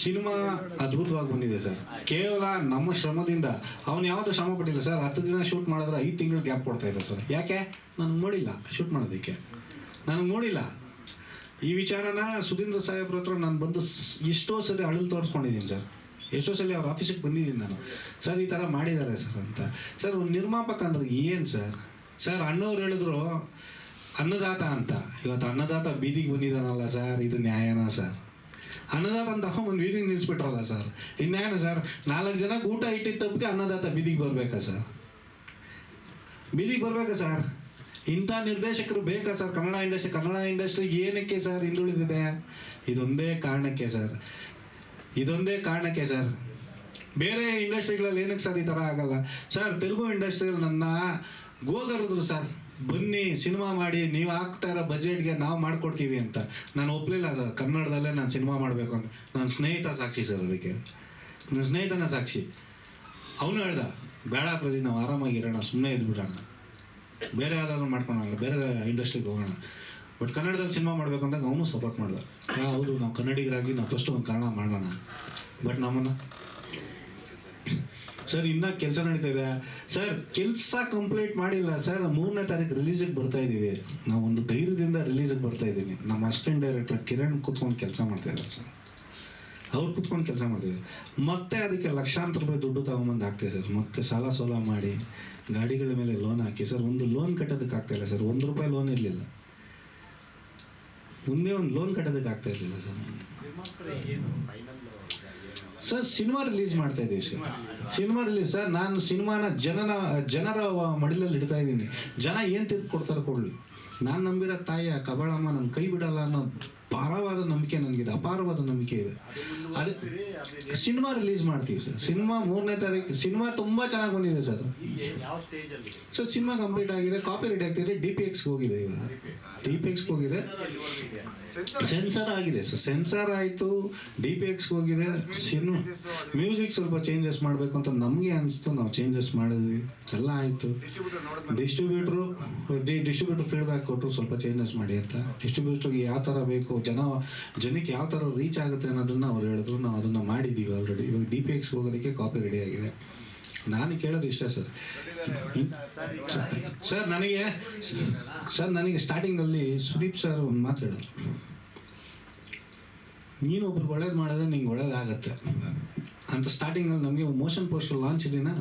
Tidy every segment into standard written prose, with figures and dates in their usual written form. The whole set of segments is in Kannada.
ಸಿನಿಮಾ ಅದ್ಭುತವಾಗಿ ಬಂದಿದೆ ಸರ್. ಕೇವಲ ನಮ್ಮ ಶ್ರಮದಿಂದ ಅವನು ಯಾವತ್ತೂ ಶ್ರಮ ಪಟ್ಟಿಲ್ಲ ಸರ್. 10 ದಿನ ಶೂಟ್ ಮಾಡಿದ್ರೆ 5 ತಿಂಗಳು ಗ್ಯಾಪ್ ಕೊಡ್ತಾ ಇದೆ ಸರ್. ಯಾಕೆ? ನನಗೆ ನೋಡಿಲ್ಲ ಶೂಟ್ ಮಾಡೋದಕ್ಕೆ, ನನಗೆ ನೋಡಿಲ್ಲ. ಈ ವಿಚಾರನ ಸುಧೀಂದ್ರ ಸಾಹೇಬ್ರ ಹತ್ರ ನಾನು ಬಂದು ಎಷ್ಟೋ ಸರಿ ಅಳಲು ತೋರಿಸ್ಕೊಂಡಿದ್ದೀನಿ ಸರ್. ಎಷ್ಟೋ ಸಲ ಅವ್ರ ಆಫೀಸಿಗೆ ಬಂದಿದ್ದೀನಿ ನಾನು. ಸರ್ ಈ ಥರ ಮಾಡಿದ್ದಾರೆ ಸರ್ ಅಂತ. ಸರ್ ಒಂದು ನಿರ್ಮಾಪಕ ಅಂದ್ರೆ ಏನು ಸರ್? ಸರ್ ಅಣ್ಣವ್ರು ಹೇಳಿದ್ರು ಅನ್ನದಾತ ಅಂತ. ಇವತ್ತು ಅನ್ನದಾತ ಬೀದಿಗೆ ಬಂದಿದ್ದಾನಲ್ಲ ಸರ್, ಇದು ನ್ಯಾಯನಾ ಸರ್? ಅನ್ನದಾತ ಅಂತ ಒಂದು ಬೀದಿಗೆ ನಿಲ್ಲಿಸ್ಬಿಟ್ರಲ್ಲ ಸರ್, ಇನ್ಯಾನ ಸರ್? 4 ಜನಕ್ಕೆ ಊಟ ಇಟ್ಟಿದ್ದ ತಪ್ಪಿಗೆ ಅನ್ನದಾತ ಬೀದಿಗೆ ಬರಬೇಕಾ ಸರ್? ಬೀದಿಗೆ ಬರಬೇಕಾ ಸರ್? ಇಂಥ ನಿರ್ದೇಶಕರು ಬೇಕಾ ಸರ್? ಕನ್ನಡ ಇಂಡಸ್ಟ್ರಿ ಏನಕ್ಕೆ ಸರ್ ಹಿಂದುಳಿದಿದೆ? ಇದೊಂದೇ ಕಾರಣಕ್ಕೆ ಸರ್, ಇದೊಂದೇ ಕಾರಣಕ್ಕೆ ಸರ್. ಬೇರೆ ಇಂಡಸ್ಟ್ರಿಗಳಲ್ಲಿ ಏನಕ್ಕೆ ಸರ್ ಈ ಥರ ಆಗಲ್ಲ ಸರ್? ತೆಲುಗು ಇಂಡಸ್ಟ್ರಿಯಲ್ಲಿ ನನ್ನ ಗೋಗರಿದ್ರು ಸರ್, ಬನ್ನಿ ಸಿನಿಮಾ ಮಾಡಿ, ನೀವು ಹಾಕ್ತಾ ಇರೋ ಬಜೆಟ್ಗೆ ನಾವು ಮಾಡಿಕೊಡ್ತೀವಿ ಅಂತ. ನಾನು ಒಪ್ಪಲಿಲ್ಲ ಸರ್. ಕನ್ನಡದಲ್ಲೇ ನಾನು ಸಿನಿಮಾ ಮಾಡಬೇಕು ಅಂತ. ನನ್ನ ಸ್ನೇಹಿತ ಸಾಕ್ಷಿ ಸರ್, ಅದಕ್ಕೆ ನನ್ನ ಸ್ನೇಹಿತನ ಸಾಕ್ಷಿ. ಅವನು ಹೇಳ್ದ, ಬೇಡ ಪ್ರದೀಪ್, ನಾವು ಆರಾಮಾಗಿರೋಣ, ಸುಮ್ಮನೆ ಇದ್ಬಿಡೋಣ, ಬೇರೆ ಯಾವ್ದಾದ್ರು ಮಾಡ್ಕೊಳಲ್ಲ, ಬೇರೆ ಇಂಡಸ್ಟ್ರಿಗೆ ಹೋಗೋಣ, ಬಟ್ ಕನ್ನಡದಲ್ಲಿ ಸಿನಿಮಾ ಮಾಡಬೇಕು ಅಂತ ಅವನು ಸಪೋರ್ಟ್ ಮಾಡ್ದೆ. ಹೌದು, ನಾವು ಕನ್ನಡಿಗರಾಗಿ ನಾವು ಫಸ್ಟ್ ಒಂದು ಕನ್ನಡ ಮಾಡೋಣ. ಬಟ್ ನಮ್ಮನ್ನು ಸರ್ ಇನ್ನೂ ಕೆಲಸ ನಡೀತಾ ಇದೆ ಸರ್. ಕೆಲಸ ಕಂಪ್ಲೀಟ್ ಮಾಡಿಲ್ಲ ಸರ್. 3ನೇ ತಾರೀಕು ರಿಲೀಸಿಗೆ ಬರ್ತಾ ಇದ್ದೀವಿ. ನಾವು ಒಂದು ಧೈರ್ಯದಿಂದ ರಿಲೀಸಿಗೆ ಬರ್ತಾ ಇದ್ದೀನಿ. ನಮ್ಮ ಅಸಿಸ್ಟೆಂಟ್ ಡೈರೆಕ್ಟರ್ ಕಿರಣ್ ಕೂತ್ಕೊಂಡು ಕೆಲಸ ಮಾಡ್ತಾಯಿದ್ದಾರೆ ಸರ್. ಅವ್ರು ಕೂತ್ಕೊಂಡು ಕೆಲಸ ಮಾಡ್ತಿದ್ದಾರೆ. ಮತ್ತೆ ಅದಕ್ಕೆ ಲಕ್ಷಾಂತರ ರೂಪಾಯಿ ದುಡ್ಡು ತಗೊಂಬಂದು ಹಾಕ್ತೀವಿ ಸರ್. ಮತ್ತೆ ಸಾಲ ಸೋಲ ಮಾಡಿ ಗಾಡಿಗಳ ಮೇಲೆ ಲೋನ್ ಹಾಕಿ ಸರ್. ಒಂದು ಲೋನ್ ಕಟ್ಟೋದಕ್ಕೆ ಆಗ್ತಾಯಿಲ್ಲ ಸರ್. 1 ರೂಪಾಯಿ ಲೋನ್ ಇರಲಿಲ್ಲ. ಮುಂದೆ ಒಂದು ಲೋನ್ ಕಟ್ಟೋದಕ್ಕೆ ಆಗ್ತಾ ಇರಲಿಲ್ಲ ಸರ್. ಸರ್ ಸಿನಿಮಾ ರಿಲೀಸ್ ಮಾಡ್ತಾ ಇದ್ದೀವಿ ಸರ್. Cinema release sir. ನಾನು ಸಿನಿಮಾನ ಜನರ ಮಡಿಲಲ್ಲಿ ಇಡ್ತಾ ಇದ್ದೀನಿ. ಜನ ಏನು ತಿರ್ಗಿ ಕೊಡ್ತಾರೆ ಕೊಡಲಿ. ನಾನು ನಂಬಿರೋ ತಾಯಿಯ ಕಬಾಳಮ್ಮ ನನ್ನ ಕೈ ಬಿಡಲ್ಲ ಅನ್ನೋ ಅಪಾರವಾದ ನಂಬಿಕೆ ನನಗಿದೆ, ಅಪಾರವಾದ ನಂಬಿಕೆ ಇದೆ. ಅದು ಸಿನಿಮಾ ರಿಲೀಸ್ ಮಾಡ್ತೀವಿ ಸರ್. ಸಿನಿಮಾ 3ನೇ ತಾರೀಕು. ಸಿನಿಮಾ ತುಂಬ ಚೆನ್ನಾಗಿ ಬಂದಿದೆ ಸರ್. ಸರ್ ಸಿನಿಮಾ ಕಂಪ್ಲೀಟ್ ಆಗಿದೆ, ಕಾಪಿ ರೆಡಿ ಆಗ್ತಿದೆ, DPXಗೆ ಹೋಗಿದೆ. ಇವಾಗ DPXಗೆ ಹೋಗಿದೆ, ಸೆನ್ಸರ್ ಆಗಿದೆ ಸರ್. ಸೆನ್ಸರ್ ಆಯಿತು, DPXಗೆ ಹೋಗಿದೆ. ಸಿನಿಮಾ ಮ್ಯೂಸಿಕ್ ಸ್ವಲ್ಪ ಚೇಂಜಸ್ ಮಾಡಬೇಕು ಅಂತ ನಮಗೆ ಅನಿಸ್ತು, ನಾವು ಚೇಂಜಸ್ ಮಾಡಿದ್ವಿ, ಎಲ್ಲ ಆಯಿತು. ಡಿಸ್ಟ್ರಿಬ್ಯೂಟ್ರು ಫೀಡ್ಬ್ಯಾಕ್ ಕೊಟ್ಟರು ಸ್ವಲ್ಪ ಚೇಂಜಸ್ ಮಾಡಿ ಅಂತ. ಡಿಸ್ಟ್ರಿಬ್ಯೂಟ್ರಿಗೆ ಯಾವ ಥರ ಬೇಕು, ಜನಕ್ಕೆ ಯಾವ ಥರ ರೀಚ್ ಆಗುತ್ತೆ ಅನ್ನೋದನ್ನು ಅವ್ರು ಹೇಳಿದ್ರು. ನಾವು ಅದನ್ನು ಮಾಡಿದ್ದೀವಿ ಆಲ್ರೆಡಿ. ಇವಾಗ DPXಗೆ ಹೋಗೋದಕ್ಕೆ ಕಾಪಿ ರೆಡಿ ಆಗಿದೆ. ನಾನು ಕೇಳೋದು ಇಷ್ಟೇ ಸರ್. ನನಗೆ ಸ್ಟಾರ್ಟಿಂಗಲ್ಲಿ ಸುದೀಪ್ ಸರ್ ಒಂದು ಮಾತು ಹೇಳಿದ್ರು, ನೀನು ಒಬ್ರಿಗೆ ಒಳ್ಳೇದು ಮಾಡಿದ್ರೆ ನಿಂಗೆ ಒಳ್ಳೇದಾಗತ್ತೆ ಅಂತ. ಸ್ಟಾರ್ಟಿಂಗಲ್ಲಿ ನಮಗೆ ಮೋಷನ್ ಪೋಸ್ಟರ್ ಲಾಂಚ್ ದಿನ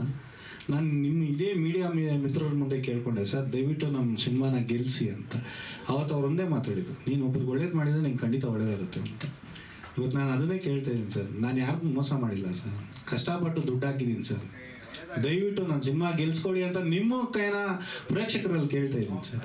ನಾನು ನಿಮ್ಮ ಇಡೀ ಮೀಡಿಯಾ ಮಿತ್ರರ ಮುಂದೆ ಕೇಳ್ಕೊಂಡೆ, ಸರ್ ದಯವಿಟ್ಟು ನಮ್ಮ ಸಿನಿಮಾನ ಗೆಲ್ಲಿಸಿ ಅಂತ. ಅವತ್ತು ಅವ್ರು ಒಂದೇ ಮಾತಾಡಿದ್ರು, ನೀನು ಒಬ್ರಿಗೆ ಒಳ್ಳೇದು ಮಾಡಿದರೆ ನಿಂಗೆ ಖಂಡಿತ ಒಳ್ಳೇದಾಗುತ್ತೆ ಅಂತ. ಇವತ್ತು ನಾನು ಅದನ್ನೇ ಕೇಳ್ತಾ ಇದ್ದೀನಿ ಸರ್. ನಾನು ಯಾರಿಗೂ ಮೋಸ ಮಾಡಿಲ್ಲ ಸರ್. ಕಷ್ಟಪಟ್ಟು ದುಡ್ಡು ಹಾಕಿದ್ದೀನಿ ಸರ್. ದಯವಿಟ್ಟು ನನ್ನ ಸಿನಿಮಾ ಗೆಲ್ಸ್ಕೊಡಿ ಅಂತ ನಿಮ್ಮ ಕೈನ ಪ್ರೇಕ್ಷಕರಲ್ಲಿ ಕೇಳ್ತಾ ಇದ್ದೀನಿ ಸರ್.